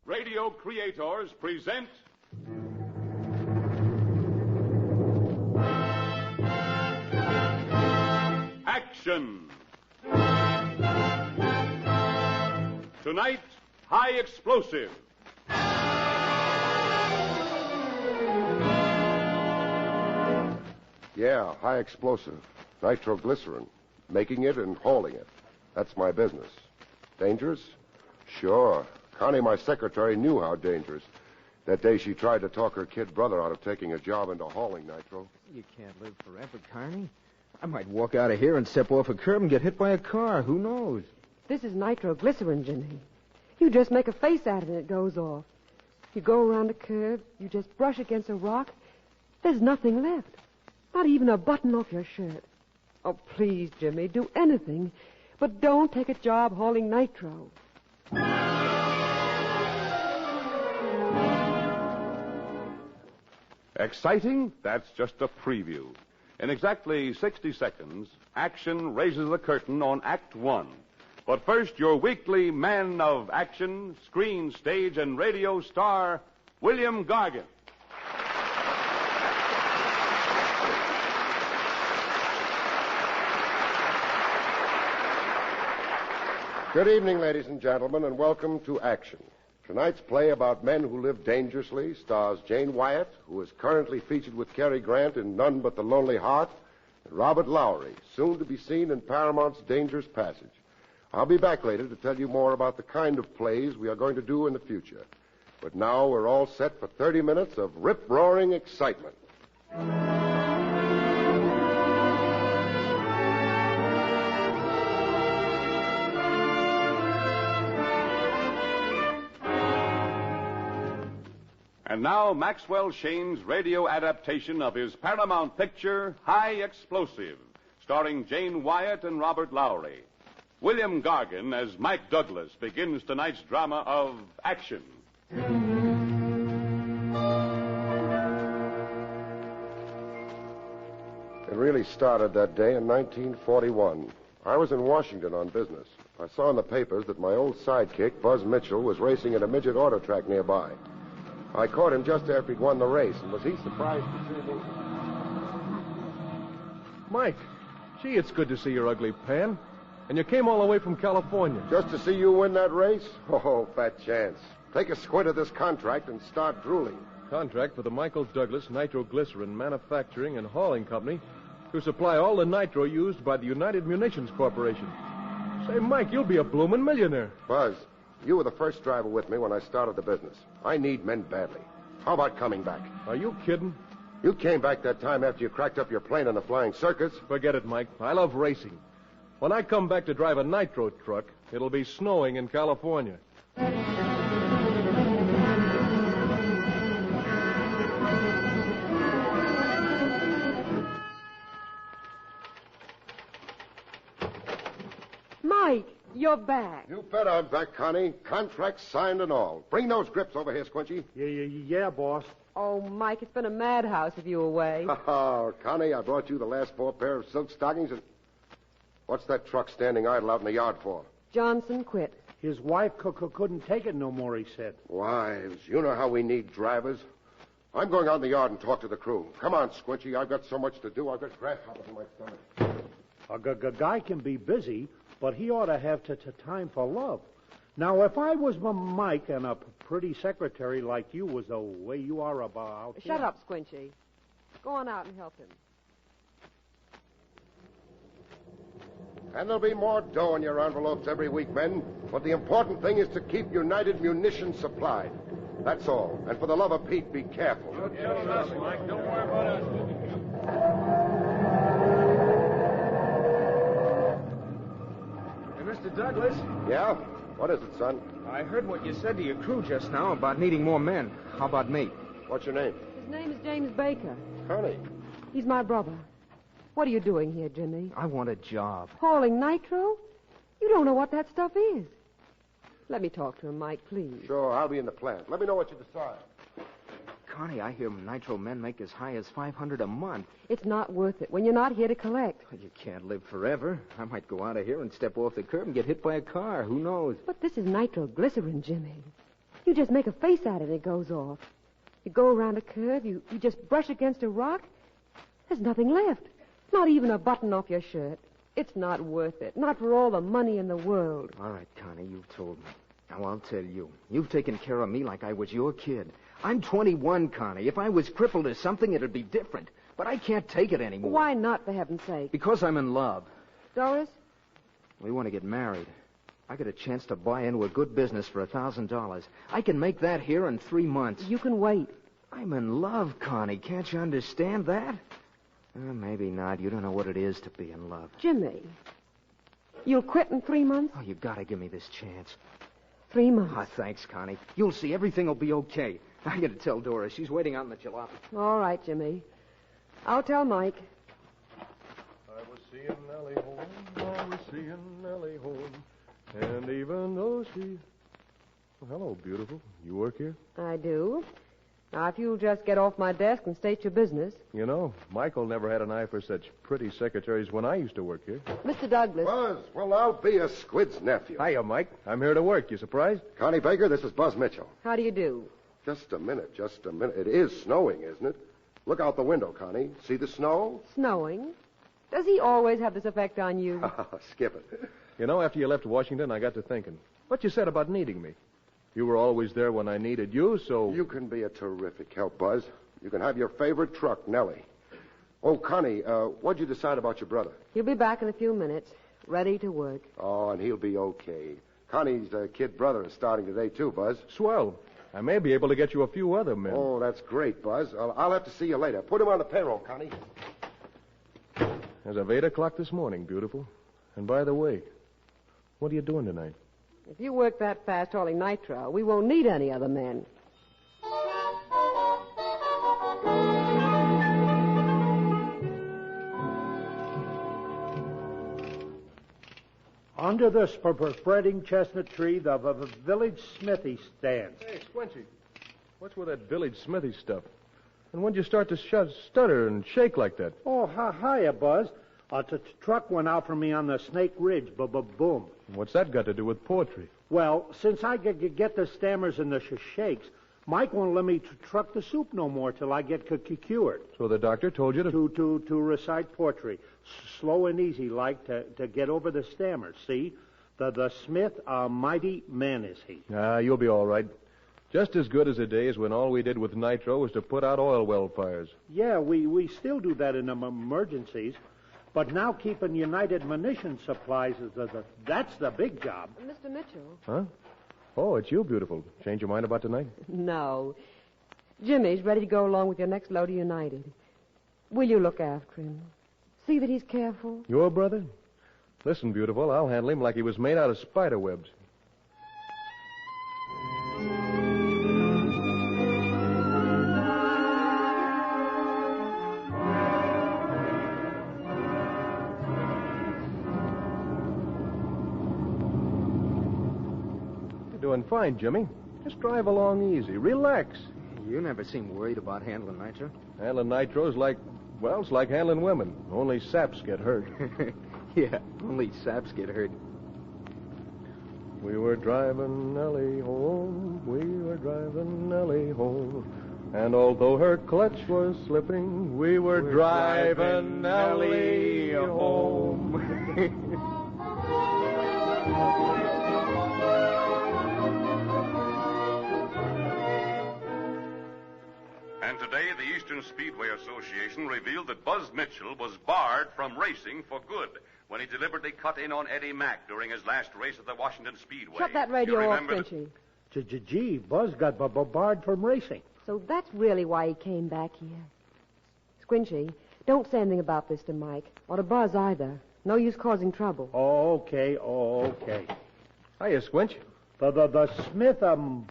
Radio Creators present Action. Tonight, High Explosive. Yeah, high explosive. Nitroglycerin. Making it and hauling it. That's my business. Dangerous? Sure. Connie, my secretary, knew how dangerous. That day she tried to talk her kid brother out of taking a job into hauling nitro. You can't live forever, Connie. I might walk out of here and step off a curb and get hit by a car. Who knows? This is nitroglycerin, Jimmy. You just make a face at it and it goes off. You go around a curve, you just brush against a rock, there's nothing left. Not even a button off your shirt. Oh, please, Jimmy, do anything, but don't take a job hauling nitro. Exciting? That's just a preview. In exactly 60 seconds, Action raises the curtain on Act One. But first, your weekly man of action, screen, stage, and radio star, William Gargan. Good evening, ladies and gentlemen, and welcome to Action. Tonight's play about men who live dangerously stars Jane Wyatt, who is currently featured with Cary Grant in None But the Lonely Heart, and Robert Lowry, soon to be seen in Paramount's Dangerous Passage. I'll be back later to tell you more about the kind of plays we are going to do in the future. But now we're all set for 30 minutes of rip-roaring excitement. And now, Maxwell Shane's radio adaptation of his Paramount picture, High Explosive, starring Jane Wyatt and Robert Lowry. William Gargan as Mike Douglas begins tonight's drama of Action. It really started that day in 1941. I was in Washington on business. I saw in the papers that my old sidekick, Buzz Mitchell, was racing at a midget auto track nearby. I caught him just after he'd won the race, and was he surprised to see me? Mike, gee, it's good to see your ugly pan. And you came all the way from California. Just to see you win that race? Oh, fat chance. Take a squint at this contract and start drooling. Contract for the Michael Douglas Nitroglycerin Manufacturing and Hauling Company to supply all the nitro used by the United Munitions Corporation. Say, Mike, you'll be a bloomin' millionaire. Buzz, you were the first driver with me when I started the business. I need men badly. How about coming back? Are you kidding? You came back that time after you cracked up your plane in the flying circus. Forget it, Mike. I love racing. When I come back to drive a nitro truck, it'll be snowing in California. Mike, you're back. You bet I'm back, Connie. Contract signed and all. Bring those grips over here, Squinchy. Yeah, boss. Oh, Mike, it's been a madhouse with you away. Oh, Connie, I brought you the last 4 pair of silk stockings and... What's that truck standing idle out in the yard for? Johnson quit. His wife couldn't take it no more, he said. Wives, you know how we need drivers. I'm going out in the yard and talk to the crew. Come on, Squinchy. I've got so much to do. I've got grasshoppers in my stomach. A guy can be busy, but he ought to have time for love. Now, if I was Mike and a pretty secretary like you was the way you are about... Shut up, Squinchy. Go on out and help him. And there'll be more dough in your envelopes every week, men. But the important thing is to keep United Munitions supplied. That's all. And for the love of Pete, be careful. Don't tell us, Mike. Don't worry about us. Hey, Mr. Douglas. Yeah? What is it, son? I heard what you said to your crew just now about needing more men. How about me? What's your name? His name is James Baker. Connie. He's my brother. What are you doing here, Jimmy? I want a job. Hauling nitro? You don't know what that stuff is. Let me talk to him, Mike, please. Sure, I'll be in the plant. Let me know what you decide. Connie, I hear nitro men make as high as $500 a month. It's not worth it when you're not here to collect. You can't live forever. I might go out of here and step off the curb and get hit by a car. Who knows? But this is nitroglycerin, Jimmy. You just make a face at it and it goes off. You go around a curve, you just brush against a rock. There's nothing left. Not even a button off your shirt. It's not worth it. Not for all the money in the world. All right, Connie, you've told me. Now, I'll tell you. You've taken care of me like I was your kid. I'm 21, Connie. If I was crippled or something, it'd be different. But I can't take it anymore. Why not, for heaven's sake? Because I'm in love. Doris? We want to get married. I got a chance to buy into a good business for $1,000. I can make that here in 3 months. You can wait. I'm in love, Connie. Can't you understand that? Maybe not. You don't know what it is to be in love. Jimmy, you'll quit in 3 months? Oh, you gotta give me this chance. 3 months. Ah, thanks, Connie. You'll see. Everything will be okay. I gotta tell Doris. She's waiting out in the jalopy. All right, Jimmy. I'll tell Mike. I was seeing Nellie home. I was seeing Nellie home. And even though she... Well, hello, beautiful. You work here? I do. Now, if you'll just get off my desk and state your business. You know, Michael never had an eye for such pretty secretaries when I used to work here. Mr. Douglas. Buzz, well, I'll be a Squid's nephew. Hiya, Mike. I'm here to work. You surprised? Connie Baker, this is Buzz Mitchell. How do you do? Just a minute. It is snowing, isn't it? Look out the window, Connie. See the snow? Snowing? Does he always have this effect on you? Skip it. You know, after you left Washington, I got to thinking. What you said about needing me. You were always there when I needed you, so... You can be a terrific help, Buzz. You can have your favorite truck, Nellie. Oh, Connie, what'd you decide about your brother? He'll be back in a few minutes, ready to work. Oh, and he'll be okay. Connie's kid brother is starting today, too, Buzz. Swell. I may be able to get you a few other men. Oh, that's great, Buzz. I'll have to see you later. Put him on the payroll, Connie. As of 8 o'clock this morning, beautiful. And by the way, what are you doing tonight? If you work that fast hauling nitro, we won't need any other men. Under the spreading chestnut tree, the village smithy stands. Hey, Squinchy, what's with that village smithy stuff? And when'd you start to stutter and shake like that? Oh, hiya, Buzz. A truck went out for me on the Snake Ridge. Boom. What's that got to do with poetry? Well, since I get the stammers and the shakes, Mike won't let me truck the soup no more till I get cured. So the doctor told you To recite poetry, slow and easy, like to get over the stammers. See, the Smith, a mighty man is he. You'll be all right. Just as good as the days when all we did with nitro was to put out oil well fires. Yeah, we still do that in emergencies. But now keeping United Munition Supplies, that's the big job. Mr. Mitchell? Huh? Oh, it's you, beautiful. Change your mind about tonight? No. Jimmy's ready to go along with your next load of United. Will you look after him? See that he's careful? Your brother? Listen, beautiful, I'll handle him like he was made out of spider webs. Doing fine, Jimmy. Just drive along easy. Relax. You never seem worried about handling nitro. Handling nitro's like, well, it's like handling women. Only saps get hurt. Yeah, only saps get hurt. We were driving Nellie home. We were driving Nellie home. And although her clutch was slipping, we were driving Nellie home. And today, the Eastern Speedway Association revealed that Buzz Mitchell was barred from racing for good when he deliberately cut in on Eddie Mack during his last race at the Washington Speedway. Shut that radio off, Squinchy. Gee, Buzz got barred from racing. So that's really why he came back here. Squinchy, don't say anything about this to Mike, or to Buzz either. No use causing trouble. Okay. Hiya, Squinch. The Smith,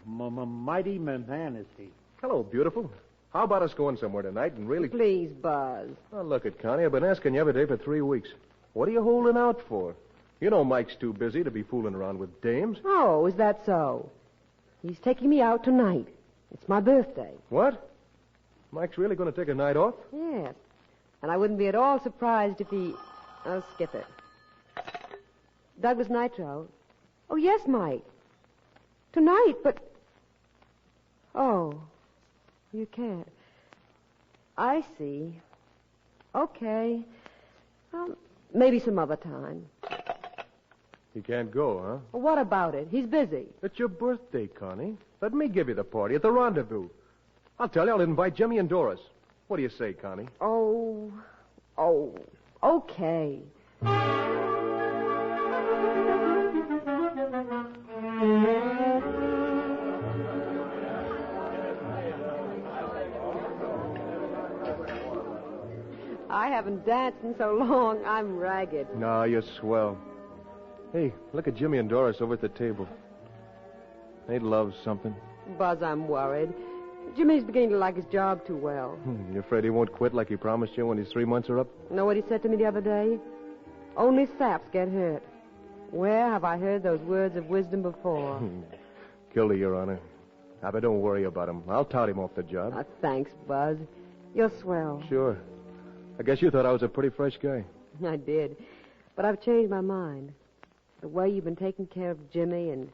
mighty man is he. Hello, beautiful. How about us going somewhere tonight and really... Please, Buzz. Oh, look at Connie. I've been asking you every day for 3 weeks. What are you holding out for? You know Mike's too busy to be fooling around with dames. Oh, is that so? He's taking me out tonight. It's my birthday. What? Mike's really going to take a night off? Yes. And I wouldn't be at all surprised if he... I'll skip it. Douglas Nitro. Oh, yes, Mike. Tonight, but Oh, you can't. I see. Okay. Well, maybe some other time. You can't go, huh? Well, what about it? He's busy. It's your birthday, Connie. Let me give you the party at the rendezvous. I'll tell you, I'll invite Jimmy and Doris. What do you say, Connie? Oh, okay. I haven't danced in so long, I'm ragged. No, you're swell. Hey, look at Jimmy and Doris over at the table. They'd love something. Buzz, I'm worried. Jimmy's beginning to like his job too well. You afraid he won't quit like he promised you when his 3 months are up? Know what he said to me the other day? Only saps get hurt. Where have I heard those words of wisdom before? Killed Your Honor. Now, but don't worry about him. I'll tout him off the job. Thanks, Buzz. You're swell. Sure. I guess you thought I was a pretty fresh guy. I did. But I've changed my mind. The way you've been taking care of Jimmy and,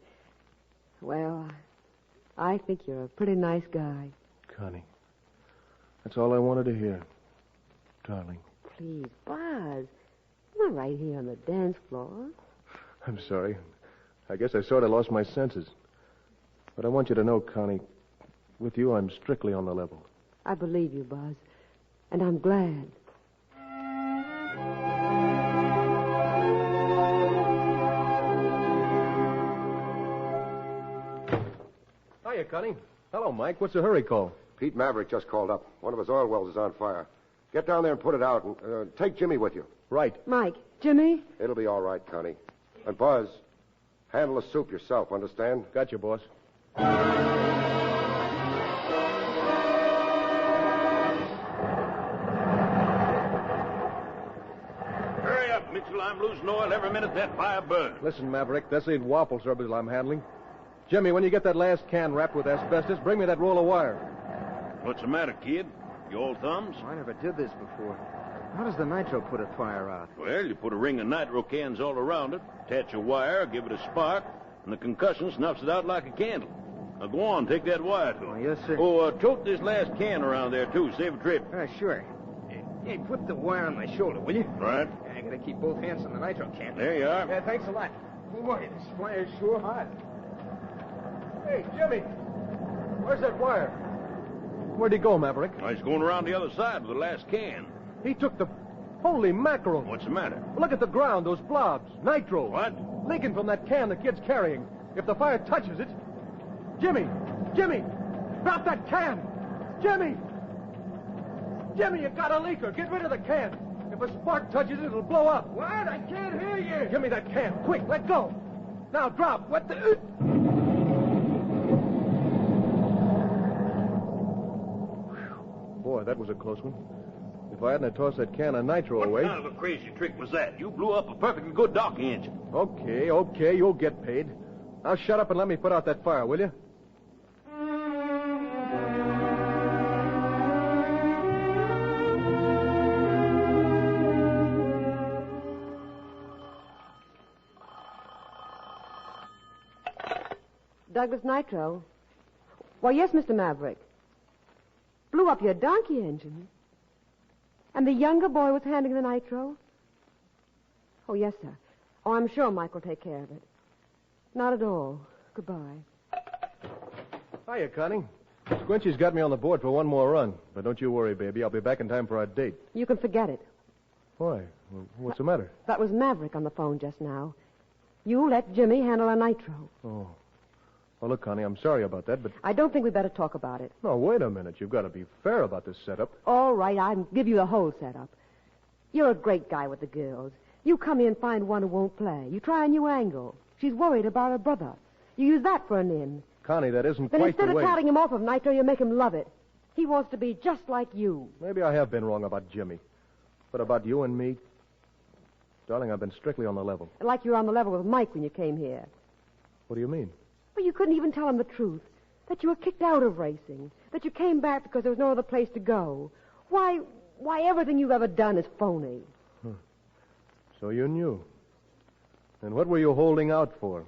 well, I think you're a pretty nice guy. Connie, that's all I wanted to hear. Darling. Please, Buzz. I'm not right here on the dance floor. I'm sorry. I guess I sort of lost my senses. But I want you to know, Connie, with you, I'm strictly on the level. I believe you, Buzz. And I'm glad. Hiya, Connie. Hello, Mike. What's the hurry call? Pete Maverick just called up. One of his oil wells is on fire. Get down there and put it out, and take Jimmy with you. Right. Mike, Jimmy? It'll be all right, Connie. And Buzz, handle the soup yourself, understand? Gotcha, boss. Hurry up, Mitchell. I'm losing oil every minute that fire burns. Listen, Maverick, this ain't waffle service I'm handling. Jimmy, when you get that last can wrapped with asbestos, bring me that roll of wire. What's the matter, kid? You old thumbs? I never did this before. How does the nitro put a fire out? Well, you put a ring of nitro cans all around it, attach a wire, give it a spark, and the concussion snuffs it out like a candle. Now go on, take that wire to Oh, him. yes, sir. Oh, tote this last can around there, too. Save a trip. Sure. Hey, put the wire on my shoulder, will you? Right. I gotta keep both hands on the nitro can. There you are. Yeah, thanks a lot. Boy, this fire's sure hot. Hey, Jimmy, where's that wire? Where'd he go, Maverick? Oh, he's going around the other side with the last can. He took the... Holy mackerel. What's the matter? Look at the ground, those blobs. Nitro. What? Leaking from that can the kid's carrying. If the fire touches it... Jimmy! Jimmy! Drop that can! Jimmy! Jimmy, you got a leaker. Get rid of the can. If a spark touches it, it'll blow up. What? I can't hear you. Give me that can. Quick, let go. Now, drop. What the... Boy, that was a close one. If I hadn't tossed that can of nitro What away... kind of a crazy trick was that? You blew up a perfectly good docking engine. Okay, you'll get paid. Now shut up and let me put out that fire, will you? Douglas Nitro? Why, yes, Mr. Maverick. Blew up your donkey engine. And the younger boy was handling the nitro? Oh, yes, sir. Oh, I'm sure Mike will take care of it. Not at all. Goodbye. Hiya, Connie. Squinchy's got me on the board for one more run. But don't you worry, baby. I'll be back in time for our date. You can forget it. Why? Well, what's the matter? That was Maverick on the phone just now. You let Jimmy handle a nitro. Oh. Well, look, Connie, I'm sorry about that, but... I don't think we better talk about it. No, wait a minute. You've got to be fair about this setup. All right, I'll give you the whole setup. You're a great guy with the girls. You come in and find one who won't play. You try a new angle. She's worried about her brother. You use that for an in. Connie, that isn't Then quite instead the of way... touting him off of nitro, you make him love it. He wants to be just like you. Maybe I have been wrong about Jimmy. But about you and me... Darling, I've been strictly on the level. Like you were on the level with Mike when you came here. What do you mean? Well, you couldn't even tell him the truth. That you were kicked out of racing. That you came back because there was no other place to go. Why, everything you've ever done is phony. So you knew. And what were you holding out for?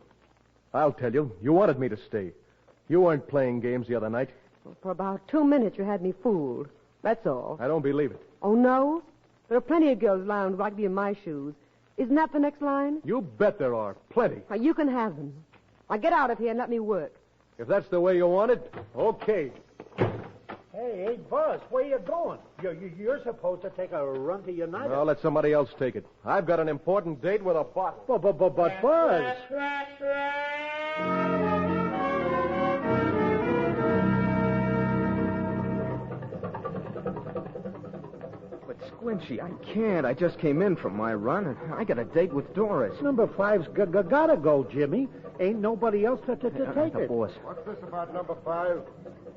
I'll tell you. You wanted me to stay. You weren't playing games the other night. Well, for about 2 minutes, you had me fooled. That's all. I don't believe it. Oh, no? There are plenty of girls around who'd like to be in my shoes. Isn't that the next line? You bet there are. Plenty. Now, you can have them. Now, get out of here and let me work. If that's the way you want it, okay. Hey, Buzz, where you going? You're supposed to take a run to United. I'll let somebody else take it. I've got an important date with a bottle. But Buzz. But, Squinchy, I can't. I just came in from my run, and I got a date with Doris. Number 5's gotta go, Jimmy. Ain't nobody else to take The it. boss. What's this about number 5?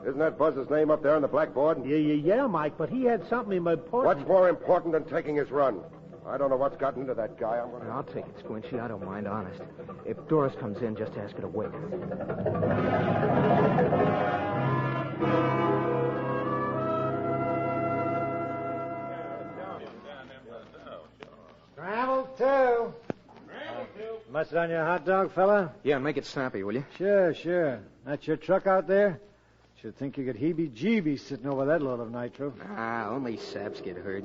Isn't that Buzz's name up there on the blackboard? Yeah, Mike, but he had something important. What's more important than taking his run? I don't know what's gotten into that guy. I'll take it, Squinchy. I don't mind, honest. If Doris comes in, just ask her to wait. Travel too. Mustard on your hot dog, fella? Yeah, make it snappy, will you? Sure. That's your truck out there? Should think you get heebie-jeebies sitting over that load of nitro. Only saps get hurt.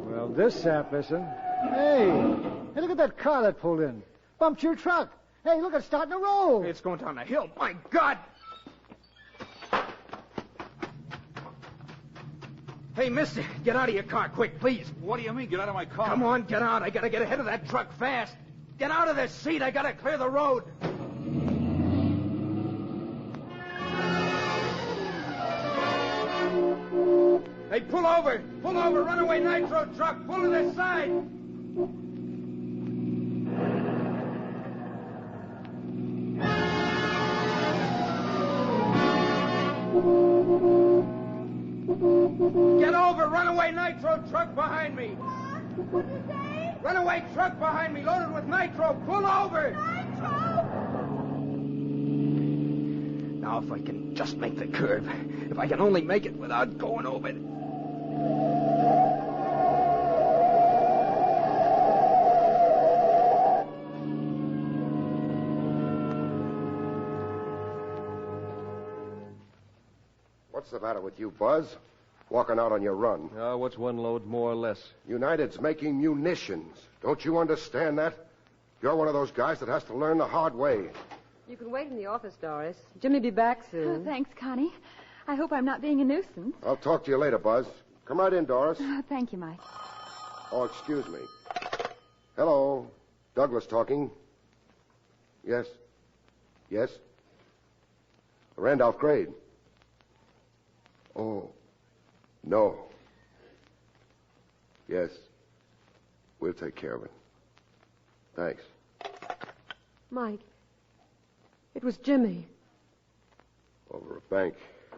Well, this sap, listen. Hey, look at that car that pulled in. Bumped your truck. Hey, look, it's starting to roll. It's going down the hill. My God! Hey, mister, get out of your car quick, please. What do you mean, get out of my car? Come on, get out. I gotta get ahead of that truck fast. Get out of this seat. I gotta clear the road. Hey, pull over. Pull over. Runaway nitro truck. Pull to the side. Get over. Runaway nitro truck behind me. What'd you say? Runaway truck behind me, loaded with nitro. Pull over. Nitro? Now, if I can just make the curve. If I can only make it without going over it. What's the matter with you, Buzz? Walking out on your run. What's one load more or less? United's making munitions. Don't you understand that? You're one of those guys that has to learn the hard way. You can wait in the office, Doris. Jimmy'll be back soon. Oh, thanks, Connie. I hope I'm not being a nuisance. I'll talk to you later, Buzz. Come right in, Doris. Oh, thank you, Mike. Oh, excuse me. Hello. Douglas talking. Yes. Randolph Grade. Oh. No. Yes. We'll take care of it. Thanks. Mike, it was Jimmy. Over a bank. The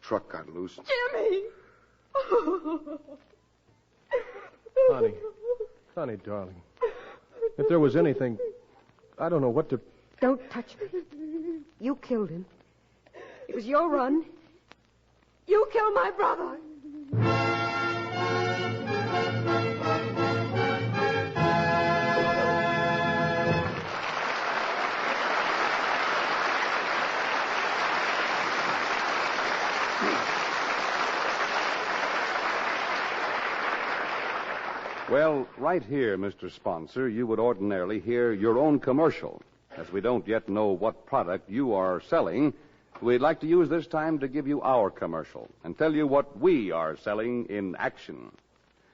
truck got loose. Jimmy! Connie, darling. If there was anything, I don't know what to... Don't touch me. You killed him. It was your run. You killed my brother. Well, right here, Mr. Sponsor, you would ordinarily hear your own commercial. As we don't yet know what product you are selling, we'd like to use this time to give you our commercial and tell you what we are selling in action.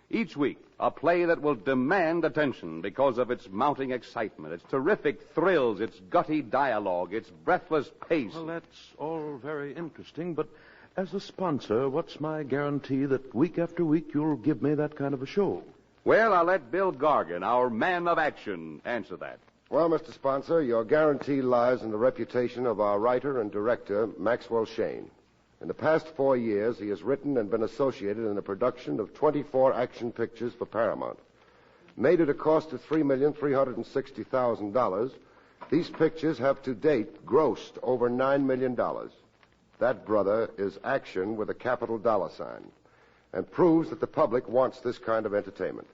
Each week, a play that will demand attention because of its mounting excitement, its terrific thrills, its gutty dialogue, its breathless pace. Well, that's all very interesting, but as a sponsor, what's my guarantee that week after week you'll give me that kind of a show? Well, I'll let Bill Gargan, our man of action, answer that. Well, Mr. Sponsor, your guarantee lies in the reputation of our writer and director, Maxwell Shane. In the past 4 years, he has written and been associated in the production of 24 action pictures for Paramount. Made at a cost of $3,360,000, these pictures have to date grossed over $9 million. That, brother, is action with a capital dollar sign, and proves that the public wants this kind of entertainment.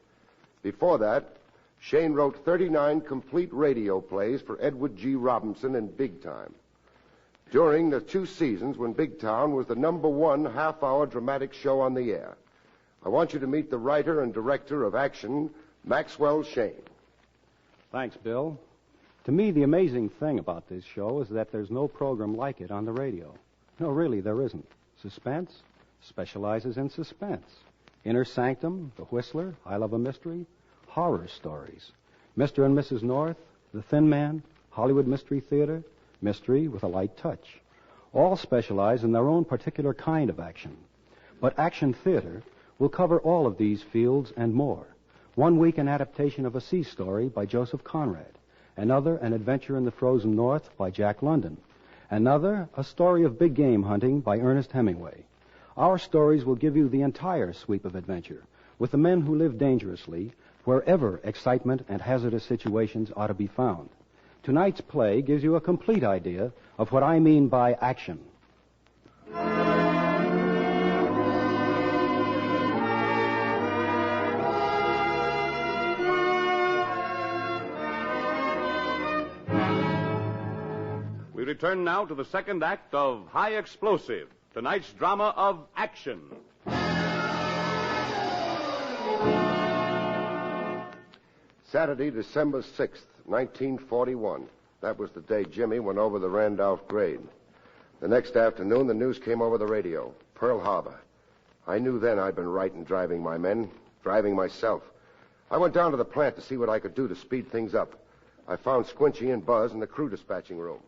Before that, Shane wrote 39 complete radio plays for Edward G. Robinson in Big Time. during the 2 seasons when Big Town was the #1 half-hour dramatic show on the air. I want you to meet the writer and director of Action, Maxwell Shane. Thanks, Bill. To me, the amazing thing about this show is that there's no program like it on the radio. No, really, there isn't. Suspense specializes in suspense. Inner Sanctum, The Whistler, I Love a Mystery, horror stories. Mr. and Mrs. North, The Thin Man, Hollywood Mystery Theater, mystery with a light touch. All specialize in their own particular kind of action. But Action Theater will cover all of these fields and more. 1 week, an adaptation of a sea story by Joseph Conrad. Another, an adventure in the frozen north by Jack London. Another, a story of big game hunting by Ernest Hemingway. Our stories will give you the entire sweep of adventure with the men who live dangerously wherever excitement and hazardous situations ought to be found. Tonight's play gives you a complete idea of what I mean by action. We return now to the second act of High Explosive, tonight's drama of action. Saturday, December 6th, 1941. That was the day Jimmy went over the Randolph grade. The next afternoon, the news came over the radio. Pearl Harbor. I knew then I'd been right in driving my men, driving myself. I went down to the plant to see what I could do to speed things up. I found Squinchy and Buzz in the crew dispatching room.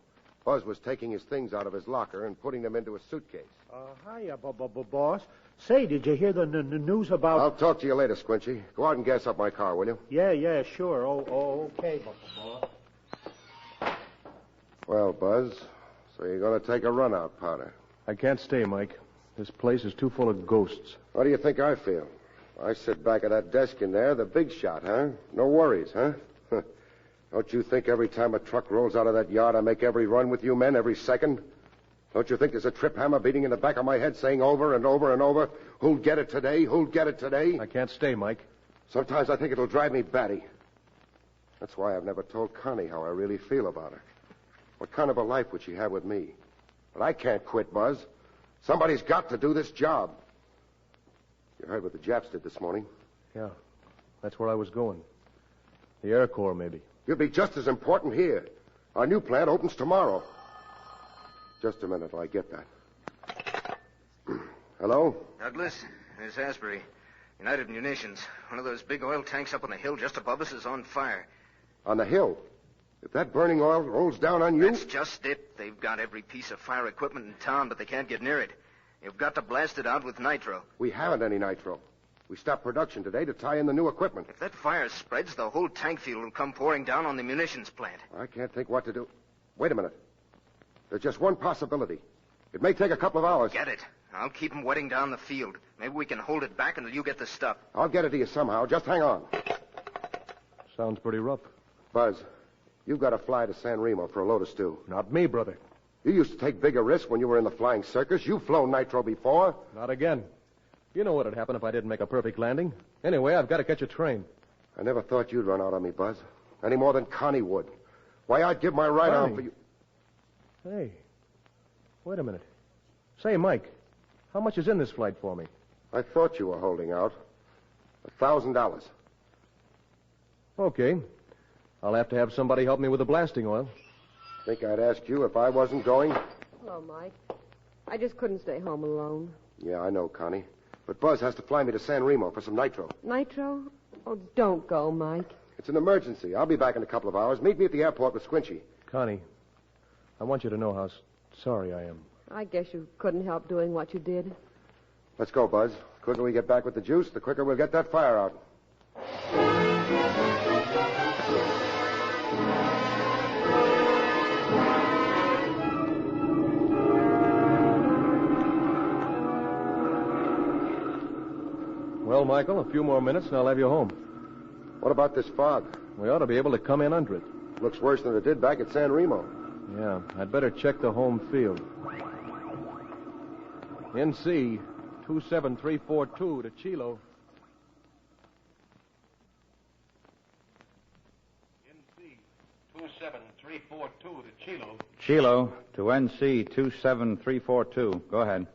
Buzz was taking his things out of his locker and putting them into a suitcase. Hiya, boss. Say, did you hear the news about... I'll talk to you later, Squinchy. Go out and gas up my car, will you? Yeah, sure. Okay, boss. Well, Buzz, so you're going to take a run out, Powder. I can't stay, Mike. This place is too full of ghosts. How do you think I feel? I sit back at that desk in there, the big shot, huh? No worries, huh? Don't you think every time a truck rolls out of that yard, I make every run with you men, every second? Don't you think there's a trip hammer beating in the back of my head saying over and over and over, who'll get it today, who'll get it today? I can't stay, Mike. Sometimes I think it'll drive me batty. That's why I've never told Connie how I really feel about her. What kind of a life would she have with me? But I can't quit, Buzz. Somebody's got to do this job. You heard what the Japs did this morning? Yeah, that's where I was going. The Air Corps, maybe. You'll be just as important here. Our new plant opens tomorrow. Just a minute till I get that. Hello? Douglas, it's Asbury. United Munitions. One of those big oil tanks up on the hill just above us is on fire. On the hill? If that burning oil rolls down on you... That's just it. They've got every piece of fire equipment in town, but they can't get near it. You've got to blast it out with nitro. We haven't any nitro. We stopped production today to tie in the new equipment. If that fire spreads, the whole tank field will come pouring down on the munitions plant. I can't think what to do. Wait a minute. There's just one possibility. It may take a couple of hours. Get it. I'll keep them wetting down the field. Maybe we can hold it back until you get the stuff. I'll get it to you somehow. Just hang on. Sounds pretty rough. Buzz, you've got to fly to San Remo for a load of stew. Not me, brother. You used to take bigger risks when you were in the flying circus. You've flown nitro before. Not again. You know what'd happen if I didn't make a perfect landing. Anyway, I've got to catch a train. I never thought you'd run out on me, Buzz. Any more than Connie would. Why, I'd give my right arm for you. Hey, wait a minute. Say, Mike, how much is in this flight for me? I thought you were holding out. $1,000. Okay. I'll have to have somebody help me with the blasting oil. Think I'd ask you if I wasn't going? Hello, Mike. I just couldn't stay home alone. Yeah, I know, Connie. But Buzz has to fly me to San Remo for some nitro. Nitro? Oh, don't go, Mike. It's an emergency. I'll be back in a couple of hours. Meet me at the airport with Squinchy. Connie, I want you to know how sorry I am. I guess you couldn't help doing what you did. Let's go, Buzz. The quicker we get back with the juice, the quicker we'll get that fire out. Well, Michael, a few more minutes and I'll have you home. What about this fog? We ought to be able to come in under it. Looks worse than it did back at San Remo. Yeah, I'd better check the home field. NC 27342 to Chilo. NC 27342 to Chilo. Chilo to NC 27342. Go ahead.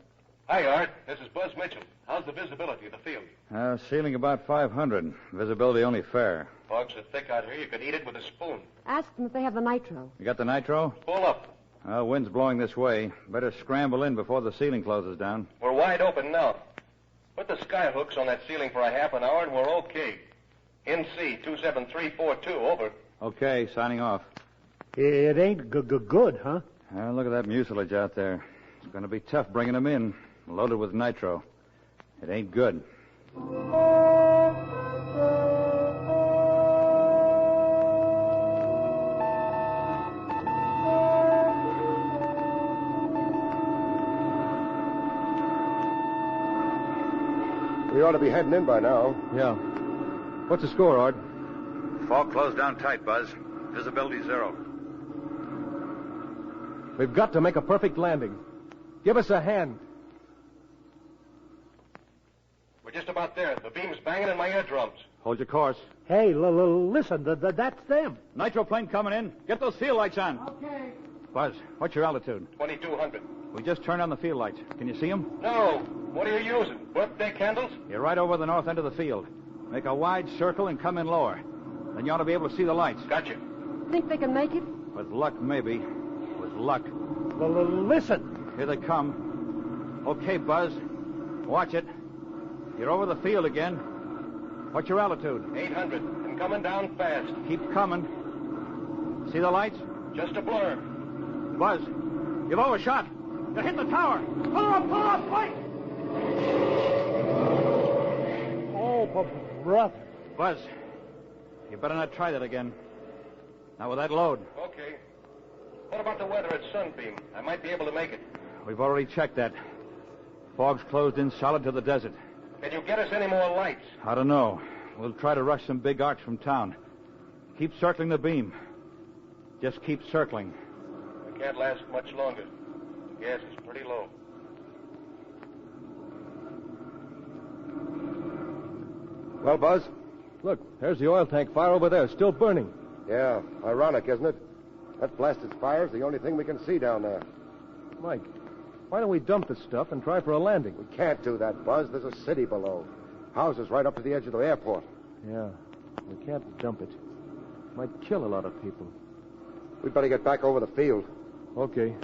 Hi, Art. This is Buzz Mitchell. How's the visibility of the field? Ceiling about 500. Visibility only fair. Fog's so thick out here you could eat it with a spoon. Ask them if they have the nitro. You got the nitro? Pull up. Wind's blowing this way. Better scramble in before the ceiling closes down. We're wide open now. Put the sky hooks on that ceiling for a half an hour and we're okay. NC 27342, over. Okay, signing off. It ain't good, huh? Look at that mucilage out there. It's going to be tough bringing them in, loaded with nitro. It ain't good. We ought to be heading in by now. Yeah. What's the score, Art? Fog closed down tight, Buzz. Visibility 0. We've got to make a perfect landing. Give us a hand. We're just about there. The beam's banging in my eardrums. Hold your course. Hey, listen, that's them. Nitro plane coming in. Get those field lights on. Okay. Buzz, what's your altitude? 2200. We just turned on the field lights. Can you see them? No. What are you using? Birthday candles? You're right over the north end of the field. Make a wide circle and come in lower. Then you ought to be able to see the lights. Gotcha. Think they can make it? With luck, maybe. With luck. Listen. Here they come. Okay, Buzz. Watch it. You're over the field again. What's your altitude? 800. And coming down fast. Keep coming. See the lights? Just a blur. Buzz, you've overshot. You're hitting the tower. Pull her up, fight! Oh, brother. Buzz, you better not try that again. Not with that load. Okay. What about the weather at Sunbeam? I might be able to make it. We've already checked that. Fog's closed in solid to the desert. Can you get us any more lights? I don't know. We'll try to rush some big arcs from town. Keep circling the beam. Just keep circling. I can't last much longer. The gas is pretty low. Well, Buzz? Look, there's the oil tank fire over there, still burning. Yeah, ironic, isn't it? That blasted fire's the only thing we can see down there. Mike, why don't we dump the stuff and try for a landing? We can't do that, Buzz. There's a city below. Houses right up to the edge of the airport. Yeah, we can't dump it. Might kill a lot of people. We'd better get back over the field. Okay.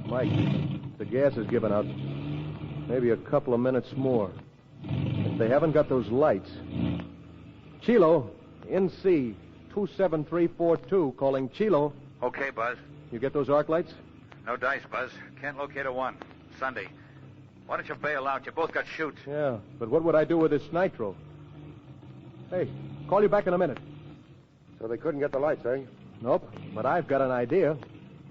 Mike, the gas is giving out. Maybe a couple of minutes more. If they haven't got those lights. Chilo, NC 27342, calling Chilo. Okay, Buzz. You get those arc lights? No dice, Buzz. Can't locate a one. Sunday. Why don't you bail out? You both got shoots. Yeah, but what would I do with this nitro? Hey, call you back in a minute. So they couldn't get the lights, eh? Nope, but I've got an idea.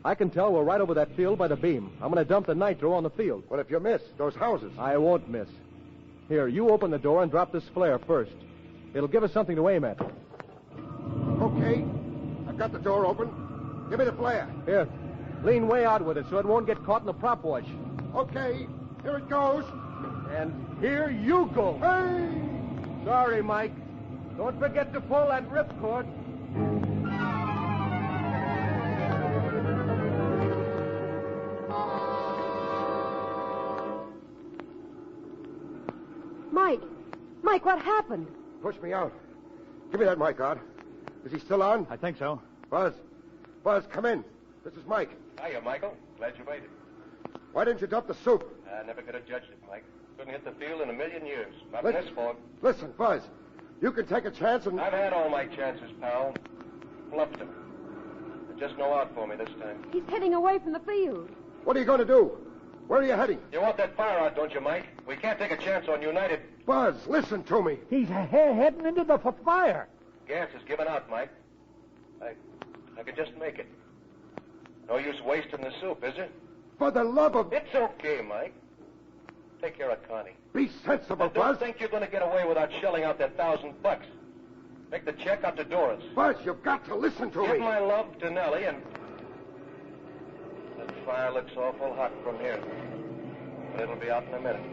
I can tell we're right over that field by the beam. I'm going to dump the nitro on the field. Well, if you miss, those houses. I won't miss. Here, you open the door and drop this flare first. It'll give us something to aim at. Okay. I've got the door open. Give me the flare. Here, lean way out with it so it won't get caught in the prop wash. Okay. Here it goes. And here you go. Hey! Sorry, Mike. Don't forget to pull that ripcord. Mike, what happened? Push me out. Give me that mic, Art. Is he still on? I think so. Buzz, come in. This is Mike. Hiya, Michael. Glad you made it. Why didn't you dump the soup? I never could have judged it, Mike. Couldn't hit the field in a million years. Not in this fog. Listen, Buzz. You can take a chance and... I've had all my chances, pal. Bluffed him. There's just no out for me this time. He's heading away from the field. What are you going to do? Where are you heading? You want that fire out, don't you, Mike? We can't take a chance on United. Buzz, listen to me. He's heading into the fire. Gas is giving out, Mike. I could just make it. No use wasting the soup, is it? For the love of... It's okay, Mike. Take care of Connie. Be sensible, And Buzz. don't think you're going to get away without shelling out that $1,000. Make the check out to Doris. Buzz, you've got to listen to Give me. my love to Nellie, and... That fire looks awful hot from here. But it'll be out in a minute.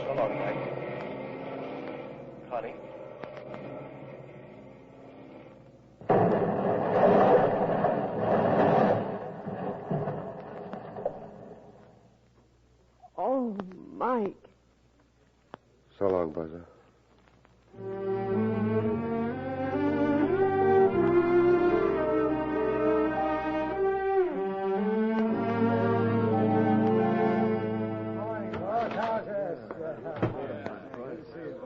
So long, Mike. Connie, Buzzer.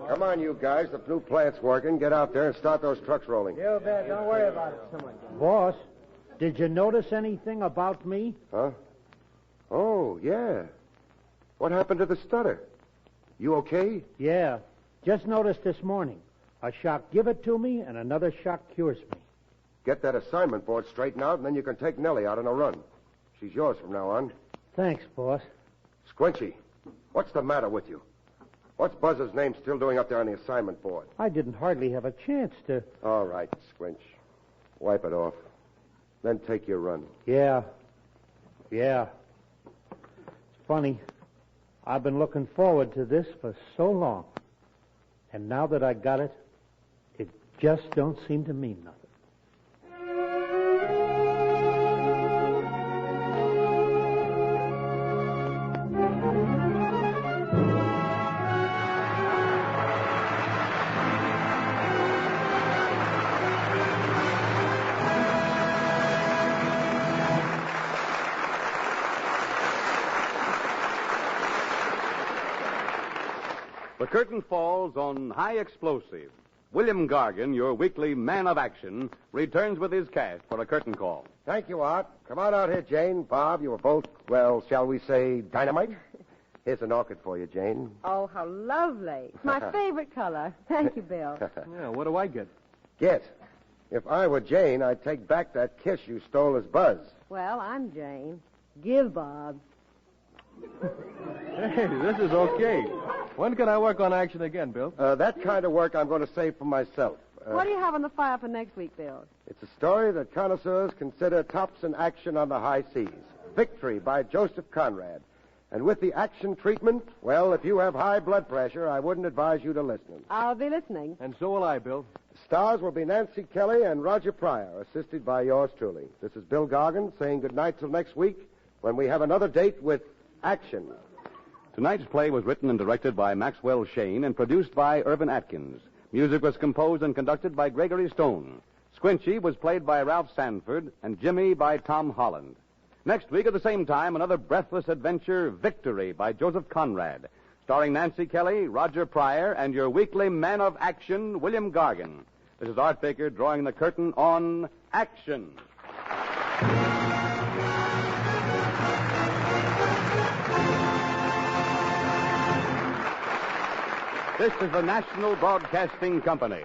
Come on, you guys. The new plant's working. Get out there and start those trucks rolling. You bet. Don't worry about it. Boss, did you notice anything about me? Huh? Oh, yeah. What happened to the stutter? You okay? Yeah. Just noticed this morning. A shock give it to me, and another shock cures me. Get that assignment board straightened out, and then you can take Nellie out on a run. She's yours from now on. Thanks, boss. Squinchy, what's the matter with you? What's Buzz's name still doing up there on the assignment board? I didn't hardly have a chance to... All right, Squinch. Wipe it off. Then take your run. Yeah. It's funny. I've been looking forward to this for so long. And now that I got it, it just don't seem to mean nothing. The curtain falls on High Explosive. William Gargan, your weekly man of action, returns with his cast for a curtain call. Thank you, Art. Come on out here, Jane. Bob, you were both, well, shall we say, dynamite? Here's an orchid for you, Jane. Oh, how lovely. It's my favorite color. Thank you, Bill. Yeah, what do I get? Guess. If I were Jane, I'd take back that kiss you stole as Buzz. Well, I'm Jane. Give Bob. Hey, this is okay. When can I work on action again, Bill? That kind of work I'm going to save for myself. What do you have on the fire for next week, Bill? It's a story that connoisseurs consider tops in action on the high seas. Victory by Joseph Conrad. And with the action treatment, well, if you have high blood pressure, I wouldn't advise you to listen. I'll be listening. And so will I, Bill. The stars will be Nancy Kelly and Roger Pryor, assisted by yours truly. This is Bill Gargan saying goodnight till next week when we have another date with Action. Tonight's play was written and directed by Maxwell Shane and produced by Irvin Atkins. Music was composed and conducted by Gregory Stone. Squinchy was played by Ralph Sanford and Jimmy by Tom Holland. Next week at the same time, another breathless adventure, Victory by Joseph Conrad, starring Nancy Kelly, Roger Pryor, and your weekly man of action, William Gargan. This is Art Baker drawing the curtain on Action. This is the National Broadcasting Company.